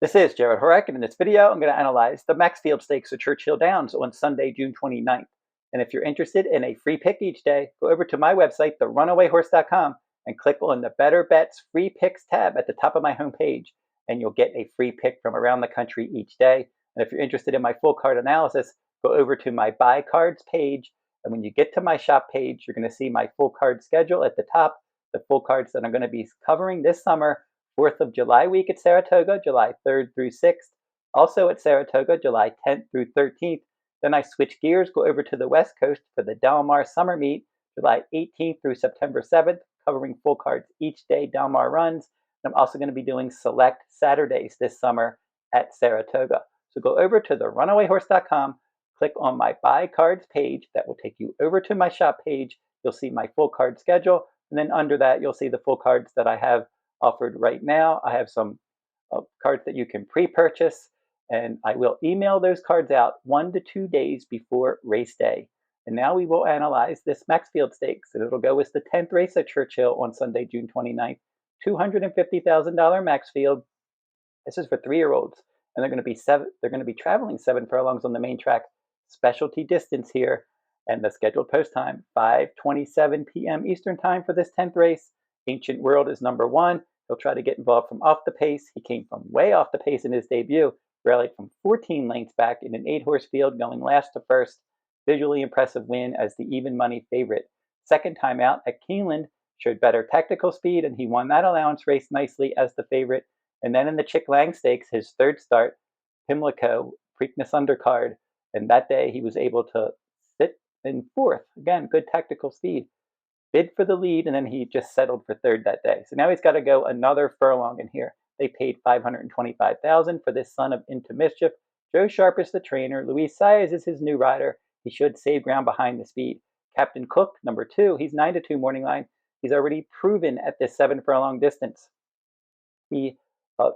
This is Jarrod Horak, and in this video, I'm going to analyze the Maxfield Stakes at Churchill Downs on Sunday, June 29th. And if you're interested in a free pick each day, go over to my website, therunawayhorse.com, and click on the Better Bets Free Picks tab at the top of my homepage, and you'll get a free pick from around the country each day. And if you're interested in my full card analysis, go over to my Buy Cards page, and when you get to my shop page, you're going to see my full card schedule at the top, the full cards that I'm going to be covering this summer. 4th of July week at Saratoga, July 3rd through 6th. Also at Saratoga, July 10th through 13th. Then I switch gears, go over to the West Coast for the Del Mar Summer Meet, July 18th through September 7th, covering full cards each day Del Mar runs. And I'm also going to be doing select Saturdays this summer at Saratoga. So go over to therunawayhorse.com, click on my Buy Cards page. That will take you over to my shop page. You'll see my full card schedule. And then under that, you'll see the full cards that I have offered right now. I have some cards that you can pre-purchase, and I will email those cards out 1 to 2 days before race day. And now we will analyze this Maxfield Stakes, and it'll go as the 10th race at Churchill on Sunday, June 29th. $250,000 Maxfield. This is for 3-year-olds, and they're going to be traveling 7 furlongs on the main track. Specialty distance here, and the scheduled post time 5:27 p.m. Eastern time for this 10th race. Ancient World is number 1. He'll try to get involved from off the pace. He came from way off the pace in his debut, rallied from 14 lengths back in an 8-horse field, going last to first. Visually impressive win as the even money favorite. Second time out at Keeneland, showed better tactical speed, and he won that allowance race nicely as the favorite. And then in the Chick Lang Stakes, his third start, Pimlico, Preakness undercard, and that day he was able to sit in 4th. Again, good tactical speed. Bid for the lead, and then he just settled for 3rd that day. So now he's got to go another furlong in here. They paid $525,000 for this son of Into Mischief. Joe Sharp is the trainer. Luis Saez is his new rider. He should save ground behind the speed. Captain Cook, number 2, he's 9-2 morning line. He's already proven at this 7 furlong distance. He,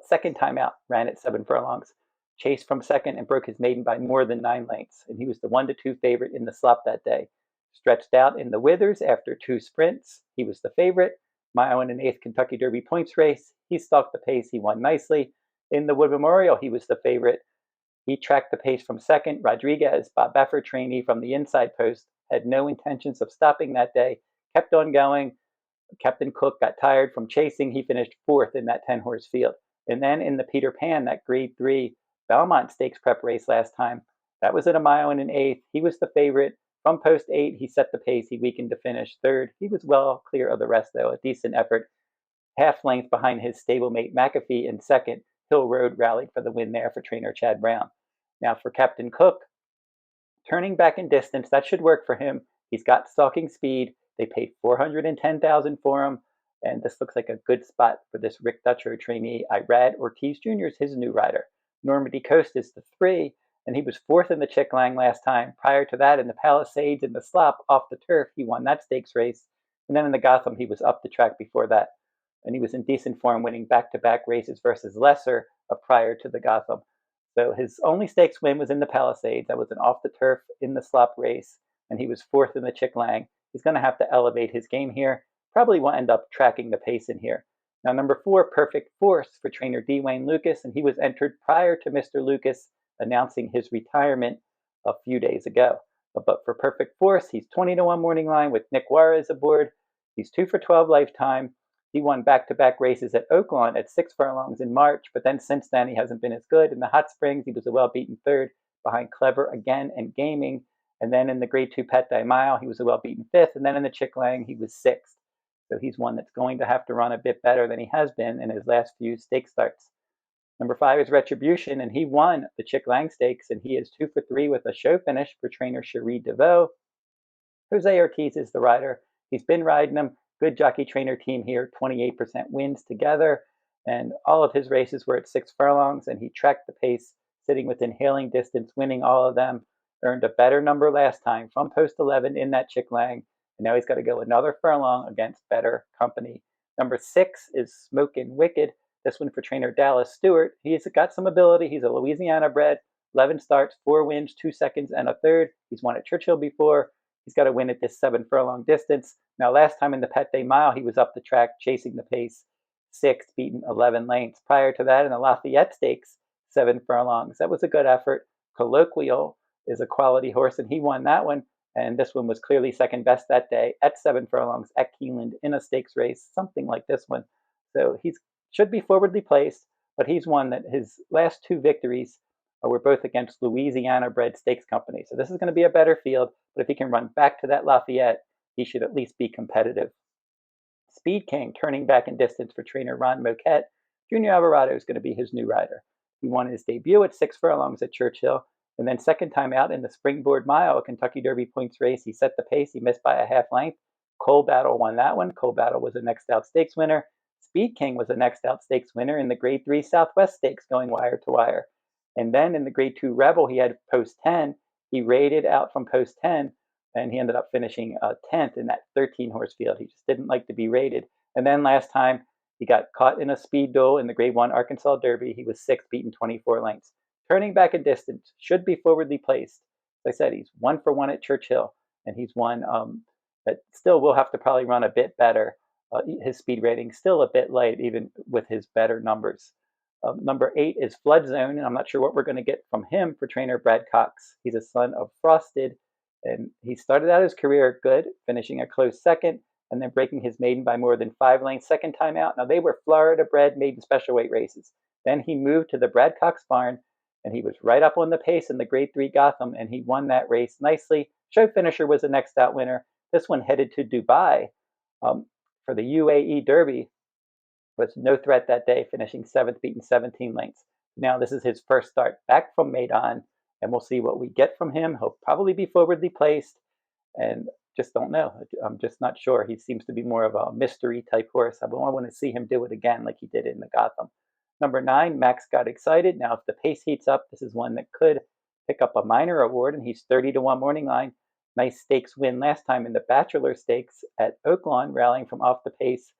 second time out, ran at 7 furlongs. Chased from second and broke his maiden by more than 9 lengths. And he was the 1-2 favorite in the slop that day. Stretched out in the Withers after 2 sprints. He was the favorite. Mile and an 8th Kentucky Derby points race. He stalked the pace. He won nicely. In the Wood Memorial, he was the favorite. He tracked the pace from second. Rodriguez, Bob Baffert trainee from the inside post, had no intentions of stopping that day. Kept on going. Captain Cook got tired from chasing. He finished 4th in that 10-horse field. And then in the Peter Pan, that Grade 3 Belmont Stakes prep race last time, that was at 1 mile and an 8th. He was the favorite. From post 8, he set the pace. He weakened to finish 3rd. He was well clear of the rest, though. A decent effort. Half length behind his stablemate McAfee in 2nd. Hill Road rallied for the win there for trainer Chad Brown. Now for Captain Cook, turning back in distance, that should work for him. He's got stalking speed. They paid $410,000 for him, and this looks like a good spot for this Rick Dutrow trainee. Irad Ortiz Jr. is his new rider. Normandy Coast is the 3. And he was 4th in the Chick Lang last time. Prior to that, in the Palisades and the Slop off the turf, he won that stakes race. And then in the Gotham, he was up the track before that. And he was in decent form, winning back-to-back races versus Lesser prior to the Gotham. So his only stakes win was in the Palisades. That was an off-the-turf in the Slop race. And he was 4th in the Chick Lang. He's going to have to elevate his game here. Probably will end up tracking the pace in here. Now, number 4, Perfect Force for trainer D. Wayne Lucas. And he was entered prior to Mr. Lucas announcing his retirement a few days ago. But for Perfect Force, he's 20-1 morning line with Nick Juarez aboard. He's 2 for 12 lifetime. He won back-to-back races at Oaklawn at 6 furlongs in March, but then since then he hasn't been as good. In the Hot Springs, he was a well-beaten 3rd behind Clever Again and Gaming. And then in the Grade 2 Pet Day Mile, he was a well-beaten 5th. And then in the Chick Lang, he was 6th. So he's one that's going to have to run a bit better than he has been in his last few stake starts. Number 5 is Retribution, and he won the Chick Lang Stakes, and he is 2 for 3 with a show finish for trainer Cherie DeVoe. Jose Ortiz is the rider. He's been riding him. Good jockey trainer team here, 28% wins together, and all of his races were at 6 furlongs, and he tracked the pace, sitting within hailing distance, winning all of them. Earned a better number last time from post 11 in that Chick Lang, and now he's got to go another furlong against better company. Number 6 is Smoken Wicked. This one for trainer Dallas Stewart. He's got some ability. He's a Louisiana bred, 11 starts, 4 wins, 2 seconds, and a 3rd. He's won at Churchill before. He's got to win at this 7 furlong distance. Now, last time in the Pet Day Mile, he was up the track chasing the pace, 6th, beaten 11 lengths. Prior to that, in the Lafayette Stakes, 7 furlongs. That was a good effort. Colloquial is a quality horse, and he won that one. And this one was clearly second best that day at 7 furlongs at Keeneland in a stakes race, something like this one. So he should be forwardly placed, but he's one that his last 2 victories were both against Louisiana-bred stakes companies. So this is going to be a better field, but if he can run back to that Lafayette, he should at least be competitive. Speed King turning back in distance for trainer Ron Moquette. Junior Alvarado is going to be his new rider. He won his debut at 6 furlongs at Churchill, and then second time out in the Springboard Mile, a Kentucky Derby points race, he set the pace. He missed by a half length. Coal Battle won that one. Coal Battle was a next out stakes winner. Speed King was a next out stakes winner in the Grade 3 Southwest Stakes going wire to wire. And then in the Grade 2 Rebel, he had post 10. He rated out from post 10, and he ended up finishing 10th in that 13-horse field. He just didn't like to be rated. And then last time, he got caught in a speed duel in the Grade 1 Arkansas Derby. He was 6th, beaten 24 lengths. Turning back in distance, should be forwardly placed. As I said, he's 1 for 1 at Churchill, and he's one that still will have to probably run a bit better. His speed rating still a bit light, even with his better numbers. Number 8 is Flood Zone, and I'm not sure what we're going to get from him for trainer Brad Cox. He's a son of Frosted, and he started out his career good, finishing a close second, and then breaking his maiden by more than 5 lengths second time out. Now, they were Florida-bred maiden special weight races. Then he moved to the Brad Cox barn, and he was right up on the pace in the Grade 3 Gotham, and he won that race nicely. Show Finisher was the next out winner. This one headed to Dubai for the UAE Derby. Was no threat that day, finishing 7th, beaten 17 lengths. Now this is his first start back from Maidan, and we'll see what we get from him. He'll probably be forwardly placed, and just don't know. I'm just not sure. He seems to be more of a mystery type horse. I want to see him do it again like he did in the Gotham. Number 9, Max Got Excited. Now, if the pace heats up, this is one that could pick up a minor award, and he's 30-1 morning line. Nice stakes win last time in the Bachelor Stakes at Oaklawn, rallying from off the pace,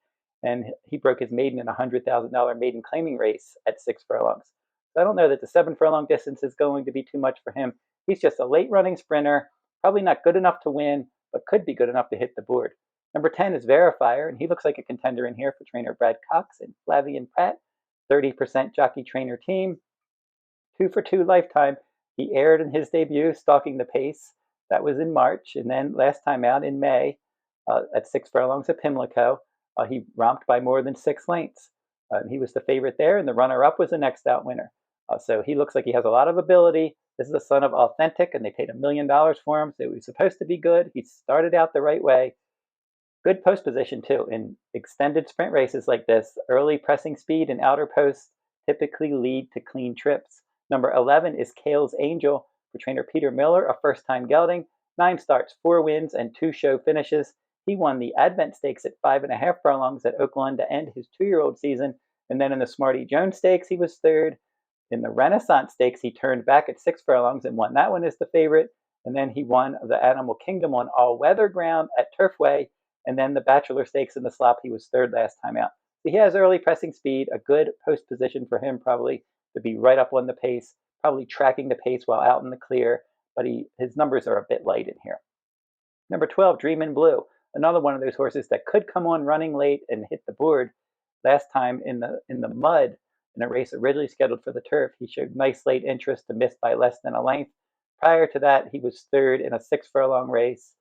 and he broke his maiden in a $100,000 maiden claiming race at 6 furlongs. So I don't know that the 7 furlong distance is going to be too much for him. He's just a late running sprinter, probably not good enough to win, but could be good enough to hit the board. Number 10 is Verifire, and he looks like a contender in here for trainer Brad Cox and Flavian Pratt. 30% jockey trainer team. 2 for 2 lifetime. He aired in his debut, Stalking the Pace. That was in March, and then last time out in May at 6 furlongs at Pimlico. He romped by more than 6 lengths. He was the favorite there, and the runner-up was the next out winner. So he looks like he has a lot of ability. This is the son of Authentic, and they paid $1 million for him, so he was supposed to be good. He started out the right way. Good post position, too. In extended sprint races like this, early pressing speed and outer posts typically lead to clean trips. Number 11 is Kale's Angel for trainer Peter Miller, a first-time gelding. 9 starts, 4 wins, and 2 show finishes. He won the Advent Stakes at 5.5 furlongs at Oaklawn to end his 2-year-old season. And then in the Smarty Jones Stakes, he was 3rd. In the Renaissance Stakes, he turned back at 6 furlongs and won that one as the favorite. And then he won the Animal Kingdom on all-weather ground at Turfway. And then the Bachelor Stakes in the slop, he was 3rd last time out. So he has early pressing speed, a good post position for him probably to be right up on the pace, probably tracking the pace while out in the clear. But his numbers are a bit light in here. Number 12, Dreaminblue. Another one of those horses that could come on running late and hit the board. Last time in the mud, in a race originally scheduled for the turf, he showed nice late interest to miss by less than a length. Prior to that, he was 3rd in a 6 furlong race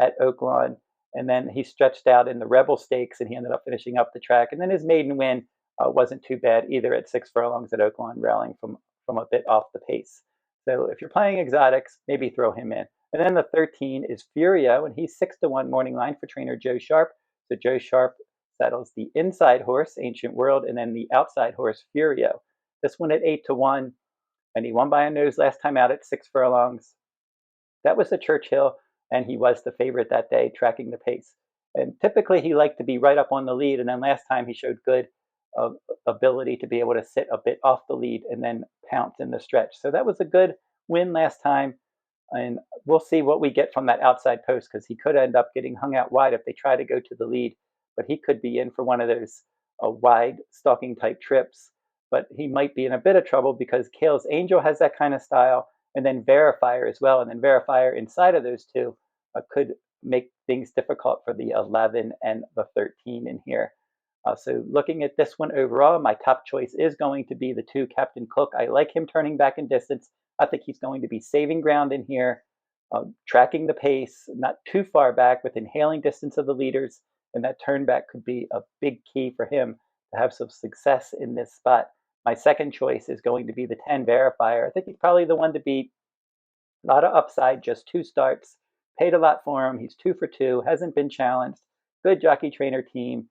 at Oaklawn, and then he stretched out in the Rebel Stakes, and he ended up finishing up the track. And then his maiden win wasn't too bad either at 6 furlongs at Oaklawn, rallying from a bit off the pace. So if you're playing exotics, maybe throw him in. And then the 13 is Furio, and he's 6-1 morning line for trainer Joe Sharp. So Joe Sharp settles the inside horse, Ancient World, and then the outside horse, Furio. This one at 8-1, and he won by a nose last time out at 6 furlongs. That was the Churchill, and he was the favorite that day, tracking the pace. And typically he liked to be right up on the lead, and then last time he showed good ability to be able to sit a bit off the lead and then pounce in the stretch. So that was a good win last time. And we'll see what we get from that outside post, because he could end up getting hung out wide if they try to go to the lead. But he could be in for one of those wide stalking type trips. But he might be in a bit of trouble because Kale's Angel has that kind of style, and then Verifire as well. And then Verifire inside of those two could make things difficult for the 11 and the 13 in here. So looking at this one overall, my top choice is going to be the 2 Captain Cook. I like him turning back in distance. I think he's going to be saving ground in here, tracking the pace, not too far back, within hailing distance of the leaders, and that turn back could be a big key for him to have some success in this spot. My second choice is going to be the 10 Verifier. I think he's probably the one to beat. A lot of upside, just 2 starts. Paid a lot for him. He's 2 for 2, hasn't been challenged. Good jockey trainer team,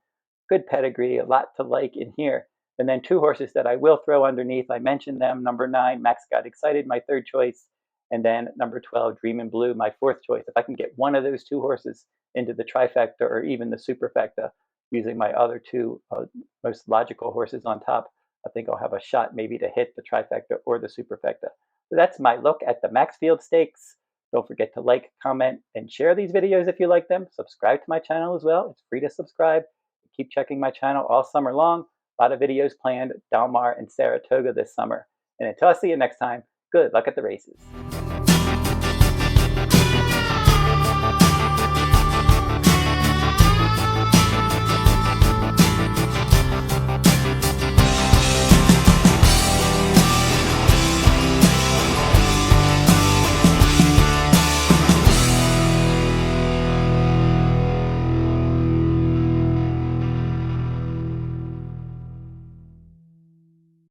good pedigree, a lot to like in here. And then 2 horses that I will throw underneath. I mentioned them. Number 9, Max Got Excited, my 3rd choice. And then number 12, Dreaminblue, my 4th choice. If I can get one of those 2 horses into the trifecta or even the superfecta using my other 2 most logical horses on top, I think I'll have a shot maybe to hit the trifecta or the superfecta. So that's my look at the Maxfield Stakes. Don't forget to like, comment, and share these videos if you like them. Subscribe to my channel as well. It's free to subscribe. Keep checking my channel all summer long. A lot of videos planned, Del Mar and Saratoga this summer. And until I see you next time, good luck at the races.